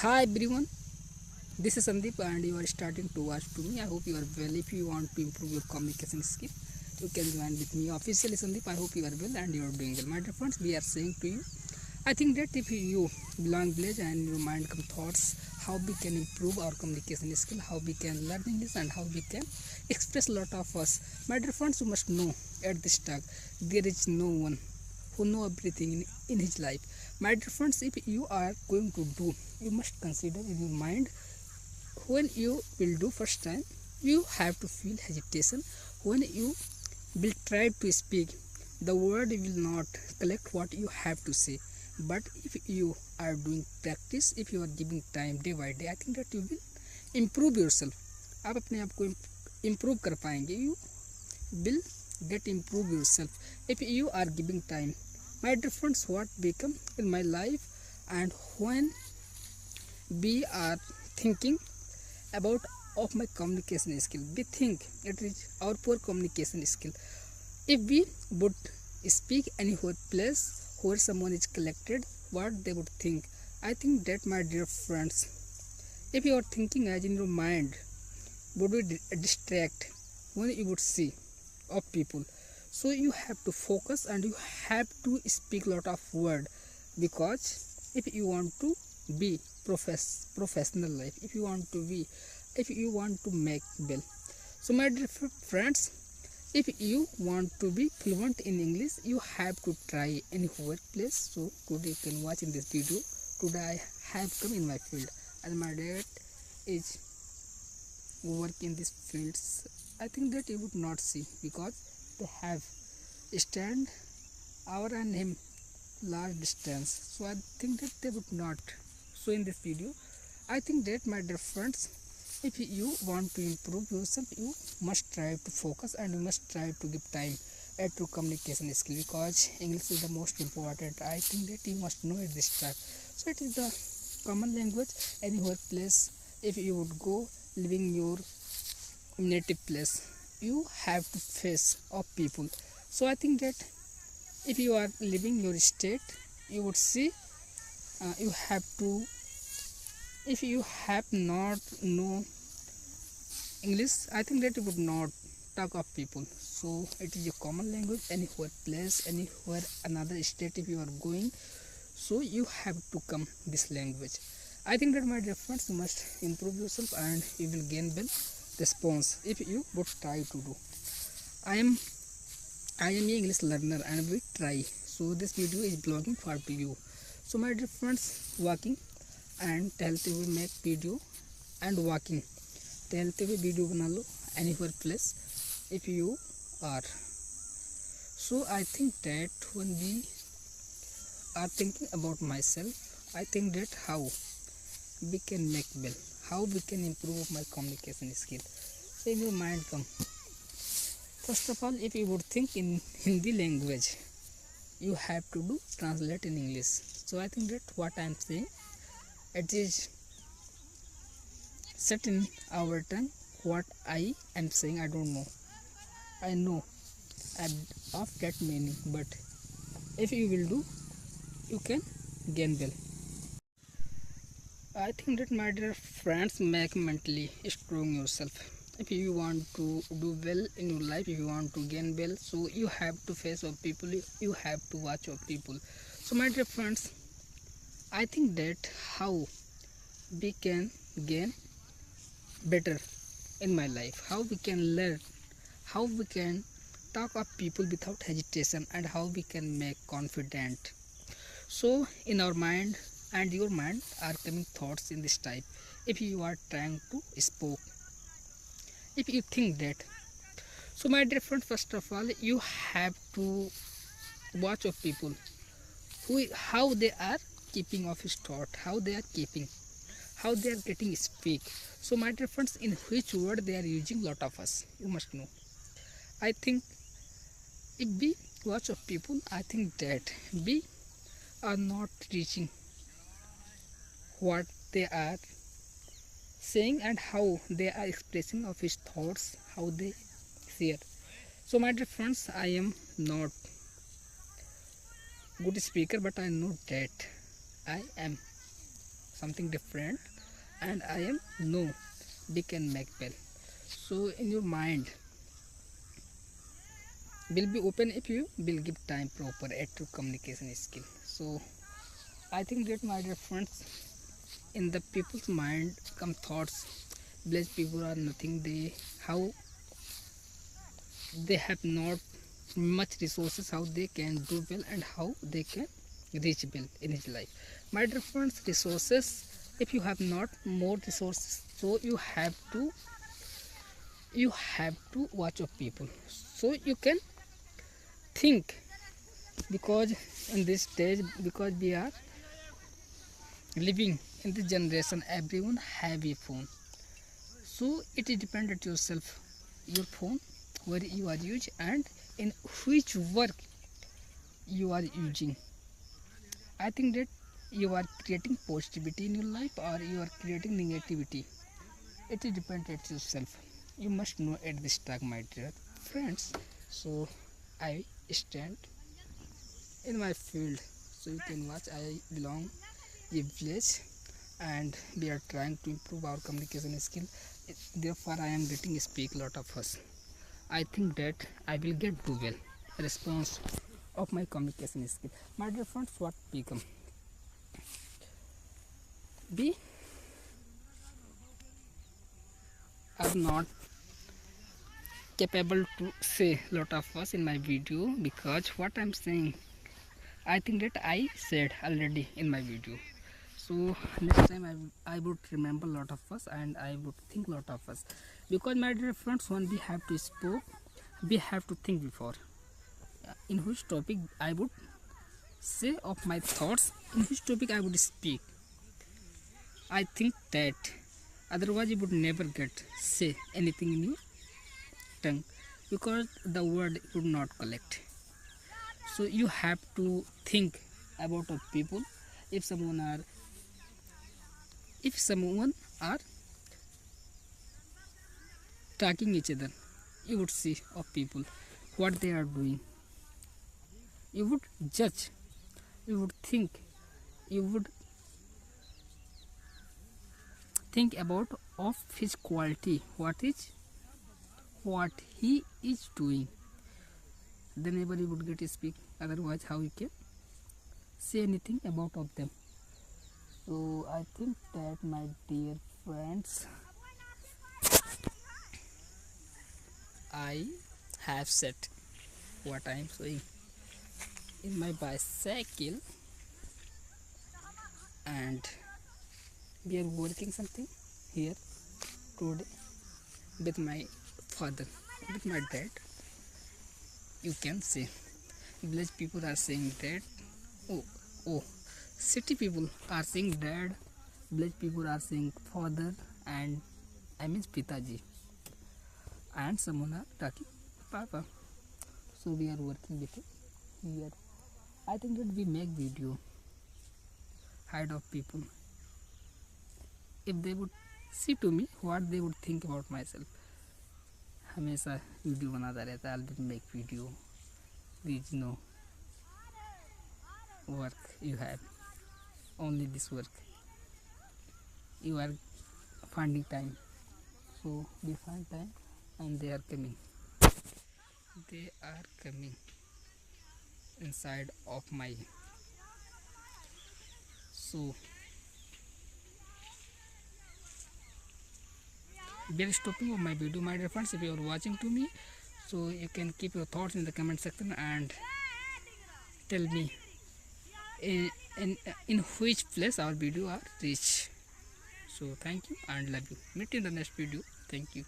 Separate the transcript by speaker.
Speaker 1: Hi everyone, this is Sandeep and you are starting to watch to me. I hope you are well. If you want to improve your communication skill, you can join with me officially Sandeep. I hope you are well and you are doing well. My dear friends, we are saying to you, I think that if you belong village and your mind come thoughts, how we can improve our communication skill, how we can learn English and how we can express a lot of us. My dear friends, you must know at this talk, there is no one who know everything in his life. My dear friends, if you are going to do, you must consider in your mind when you will do first time, you have to feel hesitation. When you will try to speak, the word will not collect what you have to say. But if you are doing practice, if you are giving time day by day, I think that you will improve yourself. आप अपने आप को improve कर पाएंगे. You will get improve yourself if you are giving time. My dear friends, what become in my life, and when we are thinking about of my communication skill, we think it is our poor communication skill. If we would speak anywhere place where someone is collected, what they would think. I think that, my dear friends, if you are thinking as in your mind would be distract when you would see of people, so you have to focus and you have to speak lot of word, because if you want to be professional life, if you want to make well. So my dear friends, if you want to be fluent in English, you have to try any workplace. So today you can watch in this video. Today I have come in my field and my dad is work in these fields. I think that you would not see because they have stand our and him large distance. So I think that they would not. So in this video, I think that, my dear friends, if you want to improve yourself, you must try to focus and you must try to give time at your communication skill, because English is the most important. I think that you must know at this time. So it is the common language anywhere place. If you would go living your native place, you have to face of people. So I think that if you are living your state, you would see you have to, if you have not know English, I think that you would not talk of people. So it is a common language anywhere place, anywhere another state if you are going, so you have to come this language. I think that, my dear friends, you must improve yourself and you will gain well response if you would try to do. I am a English learner and we try. So this video is blogging for you. So my dear friends, walking and टहलते हुए make video and walking, टहलते हुए video बना लो anywhere place if you are. So I think that when we are thinking about myself, I think that how we can make well, how we can improve my communication skill. So in your mind come, first of all, if you would think in Hindi language, you have to do translate in English. So I think that what I am saying, it is set in our tongue. What I am saying, I don't know. I know of that meaning, but if you will do, you can gain well. I think that, my dear friends, make mentally strong yourself. If you want to do well in your life, if you want to gain well, so you have to face of people, you have to watch of people. So my dear friends, I think that how we can gain better in my life, how we can learn, how we can talk of people without hesitation, and how we can make confident. So in our mind and your mind are coming thoughts in this type. If you are trying to spoke, if you think that, so my dear friend, first of all, you have to watch of people who, how they are keeping of his thought, how they are keeping, how they are getting speak. So my dear friends, in which word they are using lot of us, you must know. I think if we watch of people, I think that we are not reaching what they are saying and how they are expressing of his thoughts, how they share. So my dear friends, I am not good speaker, but I know that I am something different, and I am no Dick and Macbeth. So in your mind will be open if you will give time proper at to communication skill. So I think that, my dear friends, in the people's mind come thoughts, village people are nothing, they how they have not much resources, how they can do well and how they can reach well in his life. My dear friends, resources, if you have not more resources, so you have to watch of people, so you can think, because in this stage, because we are living in this generation, everyone have a phone, so it is dependent yourself, your phone where you are using and in which work you are using. I think that you are creating positivity in your life or you are creating negativity. It is dependent yourself. You must know at this time, my dear friends. So I stand in my field, so you can watch. I belong a village, and we are trying to improve our communication skill. Therefore, I am getting speak a lot of us. I think that I will get do well response of my communication skill. My dear friends, what become? We are not capable to say lot of us in my video, because what I'm saying, I think that I said already in my video. So next time I would remember lot of us and I would think lot of us, because my dear friends, when we have to speak, we have to think before in which topic I would say of my thoughts, in which topic I would speak. I think that otherwise you would never get say anything in your tongue, because the word would not collect. So you have to think about of people. If someone are talking each other, you would see of people what they are doing, you would judge, you would think, you would think about of his quality, what he is doing, then everybody would get to speak. Otherwise how you can say anything about of them. So I think that, my dear friends, I have said what I am saying in my bicycle, and we are working something here today with my father, with my dad. You can say village people are saying dad, oh, oh, city people are saying dad, village people are saying father, and I mean Pitaji, and someone are talking papa. So we are working with it here. I think that we make video hide of people, if they would see to me what they would think about myself. हमेशा video बनाता रहता है, always make video, these no work you have, only this work you are finding time. So we find time and they are coming inside of my. So we are stopping of my video, my dear friends. If you are watching to me, so you can keep your thoughts in the comment section and tell me in which place our video are reached. So thank you and love you. Meet in the next video. Thank you.